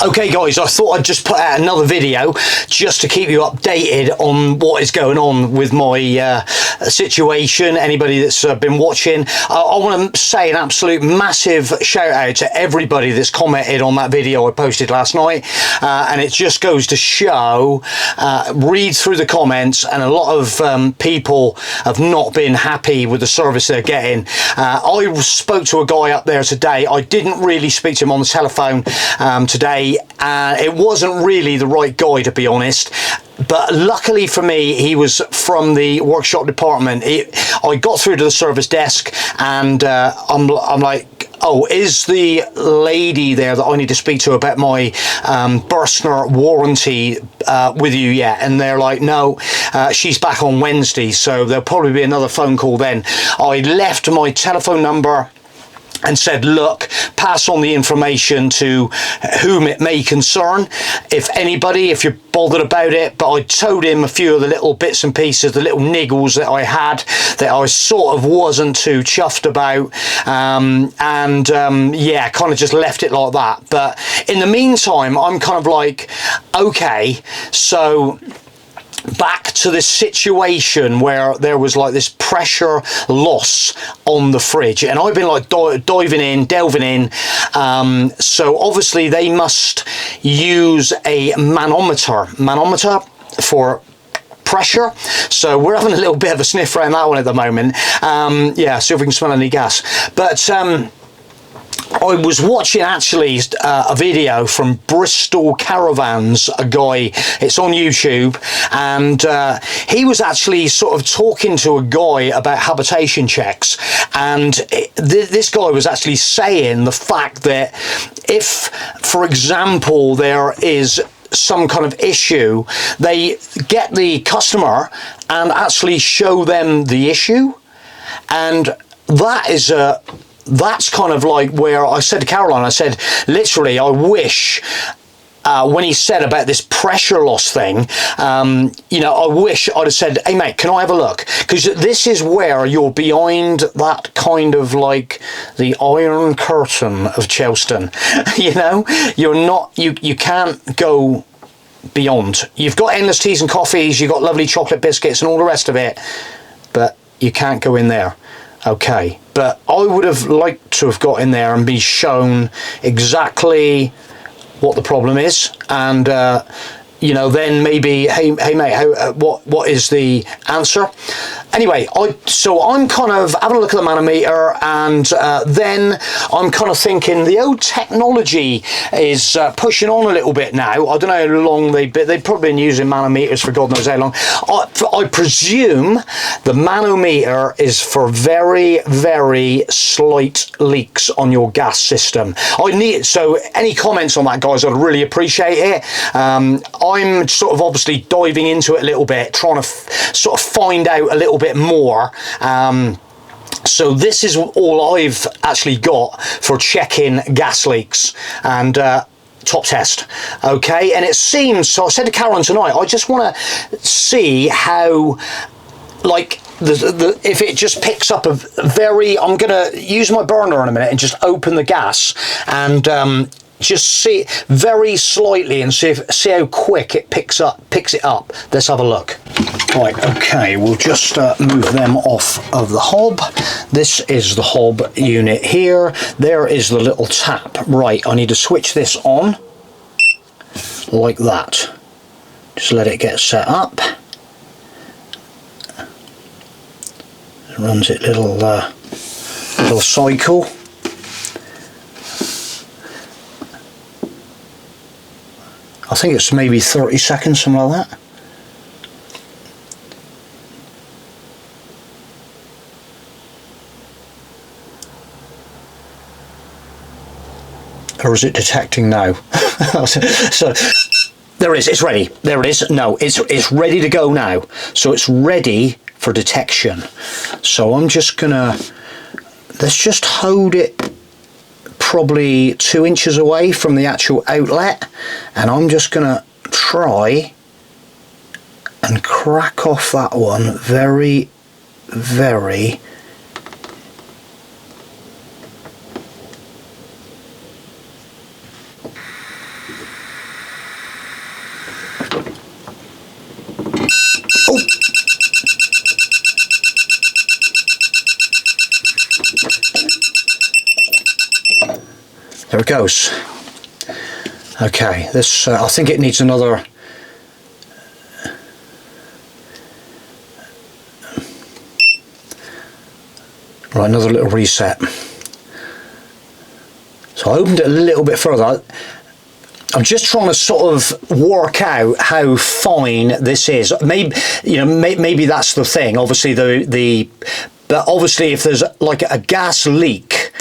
Okay guys, I thought I'd just put out another video just to keep you updated on what is going on with my situation. Anybody that's been watching, I want to say an absolute massive shout out to everybody that's commented on that video I posted last night, and it just goes to show, read through the comments, and a lot of people have not been happy with the service they're getting. I spoke to a guy up there today. I didn't really speak to him on the telephone today. It wasn't really the right guy, to be honest, but luckily for me he was from the workshop department. I got through to the service desk and I'm like, oh, is the lady there that I need to speak to about my Burstner warranty with you yet? And they're like, no, she's back on Wednesday, so there'll probably be another phone call then. I left my telephone number and said, look, pass on the information to whom it may concern, if anybody, if you're bothered about it. But I told him a few of the little bits and pieces, the little niggles that I had, that I sort of wasn't too chuffed about, yeah, kind of just left it like that. But in the meantime, I'm kind of like, okay, so back to this situation where there was like this pressure loss on the fridge, and I've been like delving in, so obviously they must use a manometer for pressure, so we're having a little bit of a sniff around that one at the moment. Yeah, see if we can smell any gas. But I was watching actually a video from Bristol Caravans, a guy, it's on YouTube, and he was actually sort of talking to a guy about habitation checks, and this guy was actually saying the fact that if, for example, there is some kind of issue, they get the customer and actually show them the issue, and that is that's kind of like where I said to Caroline, I said, literally, I wish, when he said about this pressure loss thing, you know, I wish I'd have said, hey mate, can I have a look? Because this is where you're behind that kind of like the Iron Curtain of Chelston. You know, you're not, you can't go beyond. You've got endless teas and coffees, you've got lovely chocolate biscuits and all the rest of it, but you can't go in there. Okay, but I would have liked to have got in there and be shown exactly what the problem is, and you know, then maybe, hey mate, how, what is the answer? Anyway, so I'm kind of having a look at the manometer, and then I'm kind of thinking the old technology is pushing on a little bit now. I don't know how long they've probably been using manometers for God knows how long. I presume the manometer is for very, very slight leaks on your gas system. So any comments on that, guys, I'd really appreciate it. I'm sort of obviously diving into it a little bit, trying to sort of find out a little bit more. So this is all I've actually got for checking gas leaks and top test. Okay, and it seems, so I said to Caroline tonight, I just want to see how, like, if it just picks up a very, I'm gonna use my burner in a minute and just open the gas and just see very slightly and see how quick it picks it up. Let's have a look. Right, okay, we'll just move them off of the hob. This is the hob unit here. There is the little tap. Right, I need to switch this on like that. Just let it get set up. It runs its little cycle. I think it's maybe 30 seconds, something like that. Or is it detecting now? So there it is, it's ready. There it is. No, it's ready to go now. So it's ready for detection. So I'm just gonna, let's just hold it probably 2 inches away from the actual outlet, and I'm just gonna try and crack off that one very, very There it goes. Okay, this I think it needs another. Right, another little reset. So I opened it a little bit further. I'm just trying to sort of work out how fine this is. Maybe, you know, maybe that's the thing. Obviously, but obviously, if there's like a gas leak,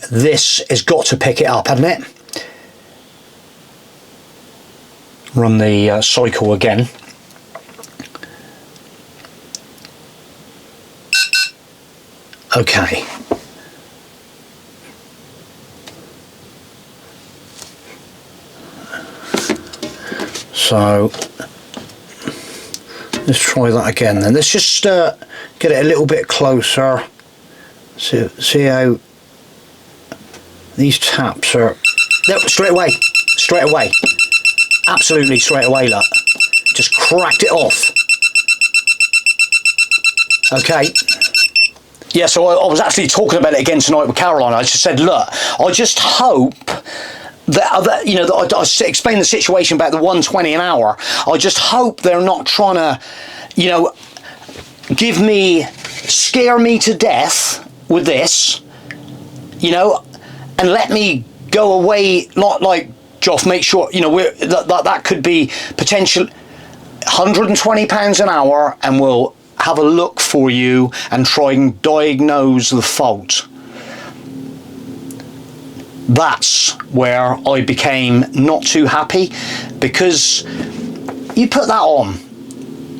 this has got to pick it up, hasn't it? Run the cycle again. Okay. So let's try that again then. Let's just get it a little bit closer. See how these taps are. No, straight away. Absolutely straight away, look. Just cracked it off. Okay. Yeah, so I was actually talking about it again tonight with Caroline. I just said, look, I just hope that, you know, that I explained the situation about the 120 an hour. I just hope they're not trying to, you know, scare me to death with this, you know, and let me go away, not like, Joff, make sure, you know, that could be potential £120 an hour, and we'll have a look for you and try and diagnose the fault. That's where I became not too happy, because you put that on,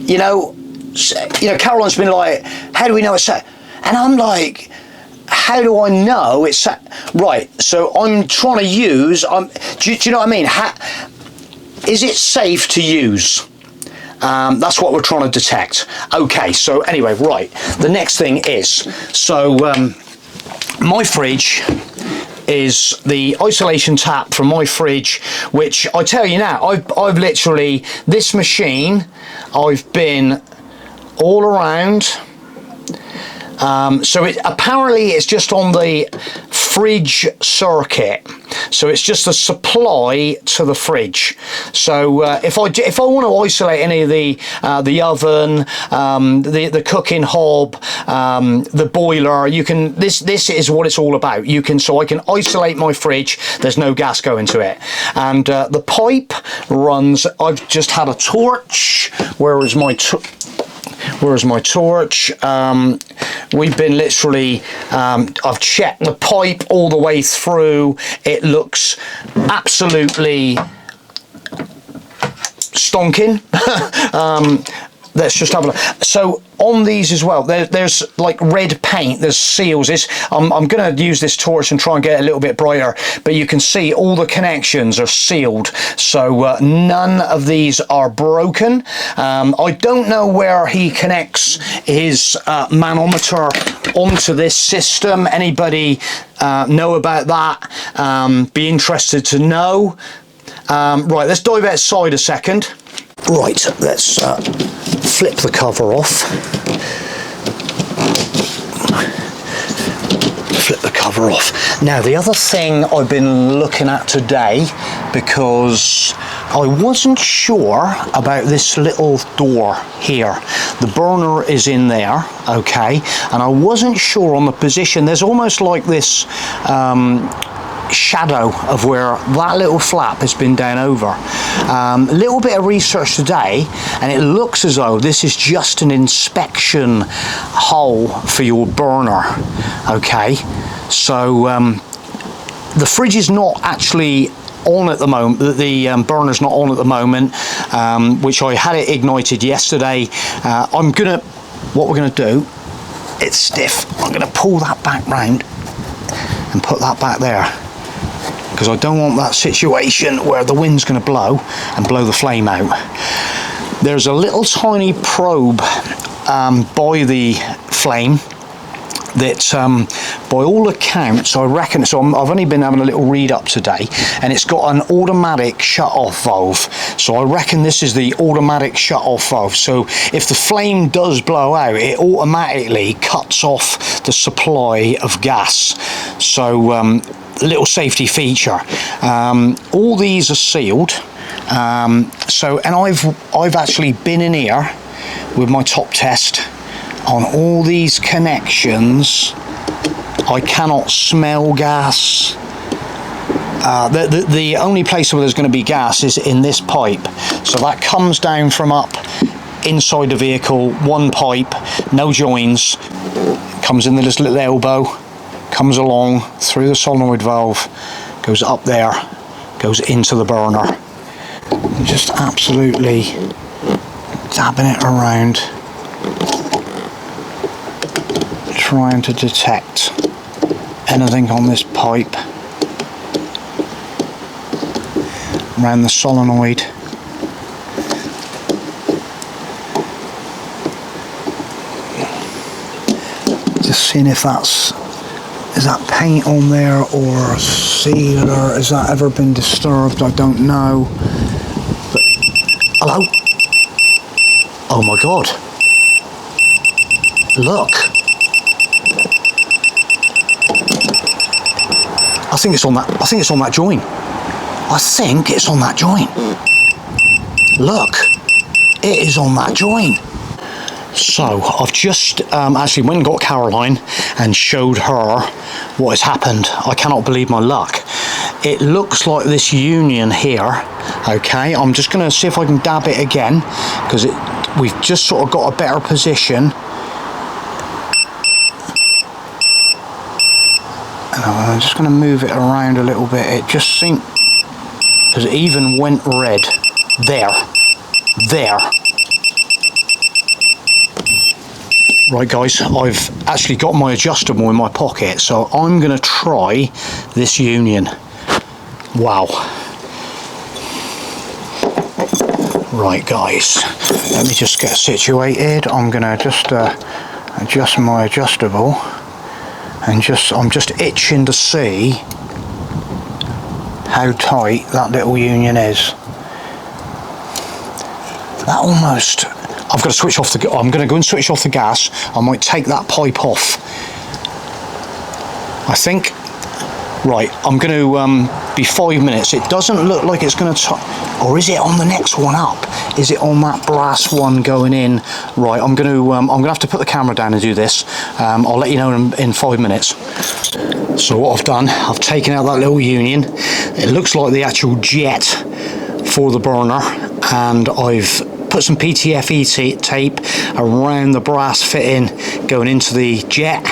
you know, Caroline's been like, how do we know it's set? And I'm like, how do I know it's set? Right, so I'm trying to use, do you know what I mean? Is it safe to use? That's what we're trying to detect. Okay, so anyway, right, the next thing is, so my fridge is the isolation tap from my fridge, which I tell you now, I've literally, this machine, I've been all around. So apparently it's just on the fridge circuit, so it's just a supply to the fridge. So if I want to isolate any of the oven, the cooking hob, the boiler, you can. This is what it's all about. So I can isolate my fridge. There's no gas going to it, and the pipe runs. I've just had a torch. Where's my torch? We've been literally, I've checked the pipe all the way through. It looks absolutely stonking. Let's just have a look. So on these as well, there's like red paint, there's seals. I'm going to use this torch and try and get it a little bit brighter, but you can see all the connections are sealed, so none of these are broken. I don't know where he connects his manometer onto this system. Anybody know about that? Be interested to know. Right, let's dive outside a second. Right, let's flip the cover off. Flip the cover off. Now, the other thing I've been looking at today, because I wasn't sure about this little door here. The burner is in there, okay, and I wasn't sure on the position. There's almost like this shadow of where that little flap has been down over. A little bit of research today, and it looks as though this is just an inspection hole for your burner. Okay, so the fridge is not actually on at the moment. The burner's not on at the moment, which I had it ignited yesterday. What we're gonna do, it's stiff, I'm gonna pull that back round and put that back there, because I don't want that situation where the wind's going to blow and blow the flame out. There's a little tiny probe by the flame that by all accounts, I reckon, so I've only been having a little read up today, and it's got an automatic shut-off valve. So I reckon this is the automatic shut-off valve. So if the flame does blow out, it automatically cuts off the supply of gas. So little safety feature. All these are sealed. So, and I've actually been in here with my top test on all these connections. I cannot smell gas. The only place where there's going to be gas is in this pipe. So that comes down from up inside the vehicle, one pipe, no joins, comes in this little elbow, comes along through the solenoid valve, goes up there, goes into the burner. Just absolutely dabbing it around, trying to detect anything on this pipe around the solenoid. Just seeing if is that paint on there or sealer, has that ever been disturbed? I don't know. But, hello? Oh my God. Look. I think it's on that joint. I think it's on that joint. Look. It is on that joint. So I've just actually went and got Caroline and showed her what has happened. I cannot believe my luck. It looks like this union here. Okay, I'm just going to see if I can dab it again, because we've just sort of got a better position. And I'm just going to move it around a little bit. It just seemed, because it even went red. There. Right guys, I've actually got my adjustable in my pocket, so I'm going to try this union. Wow. Right guys, let me just get situated. I'm going to just adjust my adjustable, and I'm just itching to see how tight that little union is. That almost... I've got to switch off I'm going to go and switch off the gas. I might take that pipe off. I think, right, I'm going to be 5 minutes. It doesn't look like it's going to, or is it on the next one up? Is it on that brass one going in? Right, I'm going to have to put the camera down and do this. I'll let you know in 5 minutes. So what I've done, I've taken out that little union. It looks like the actual jet for the burner, and I've put some PTFE tape around the brass fitting going into the jet,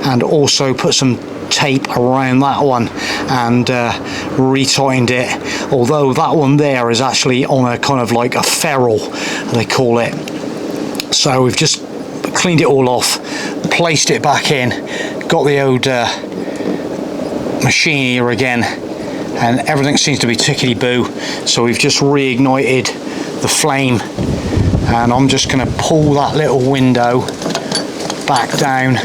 and also put some tape around that one and retightened it, although that one there is actually on a kind of like a ferrule, they call it. So we've just cleaned it all off, placed it back in, got the old machine here again, and everything seems to be tickety-boo. So we've just reignited the flame, and I'm just going to pull that little window back down.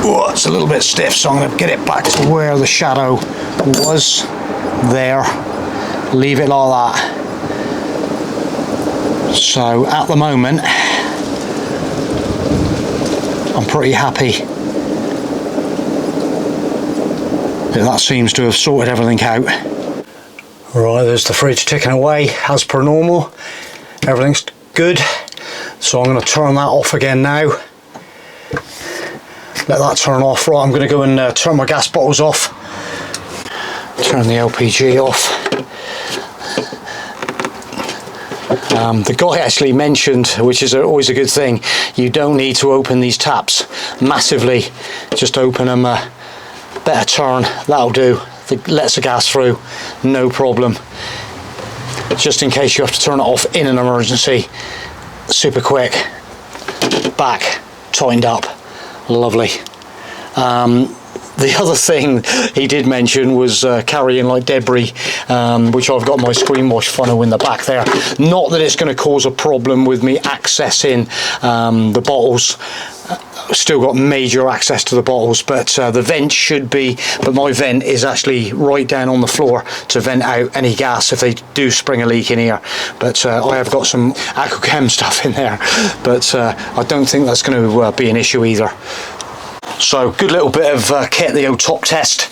Oh, it's a little bit stiff, so I'm going to get it back to where the shadow was. There, leave it like that. So at the moment I'm pretty happy that seems to have sorted everything out. Right, there's the fridge ticking away as per normal. Everything's good. So I'm going to turn that off again now. Let that turn off. Right, I'm going to go and turn my gas bottles off. Turn the LPG off. The guy actually mentioned, which is always a good thing, you don't need to open these taps massively. Just open them a better turn. That'll do. It lets the gas through, no problem. Just in case you have to turn it off in an emergency, super quick. Back, tightened up, lovely. The other thing he did mention was carrying like debris, which I've got my screen wash funnel in the back there. Not that it's going to cause a problem with me accessing the bottles. Still got major access to the bottles, but the vent should be, but my vent is actually right down on the floor to vent out any gas if they do spring a leak in here. But I have got some Aquachem stuff in there, but I don't think that's going to be an issue either. So good little bit of kit, the old top test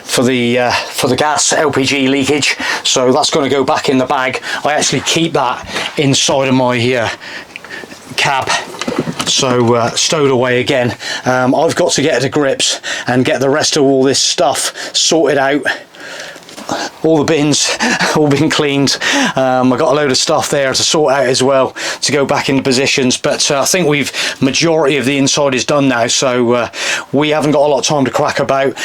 for the gas LPG leakage. So that's going to go back in the bag. I actually keep that inside of my cab, so stowed away again. I've got to get to grips and get the rest of all this stuff sorted out. All the bins all been cleaned. I've got a load of stuff there to sort out as well to go back into positions, but I think majority of the inside is done now, so we haven't got a lot of time to crack about.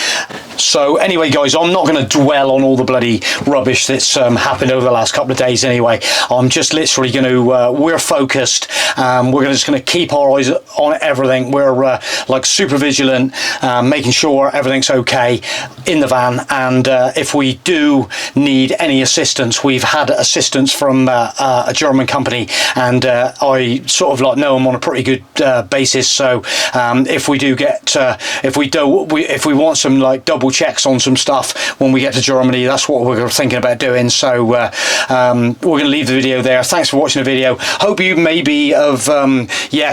So anyway guys, I'm not going to dwell on all the bloody rubbish that's happened over the last couple of days anyway. I'm just literally going to we're focused. We're just going to keep our eyes on everything. We're like super vigilant, making sure everything's okay in the van, and if we do need any assistance, we've had assistance from a German company, and I sort of like know them on a pretty good basis. So if we do get if we want some like double checks on some stuff when we get to Germany, that's what we're thinking about doing. So we're going to leave the video there. Thanks for watching the video. Hope you maybe have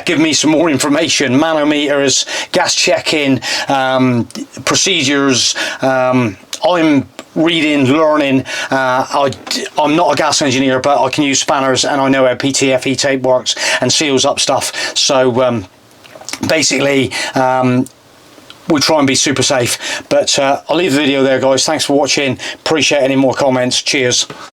give me some more information, manometers, gas checking, procedures. I'm reading, learning. I'm not a gas engineer, but I can use spanners and I know how PTFE tape works and seals up stuff. So basically we'll try and be super safe. But I'll leave the video there guys. Thanks for watching. Appreciate any more comments. Cheers.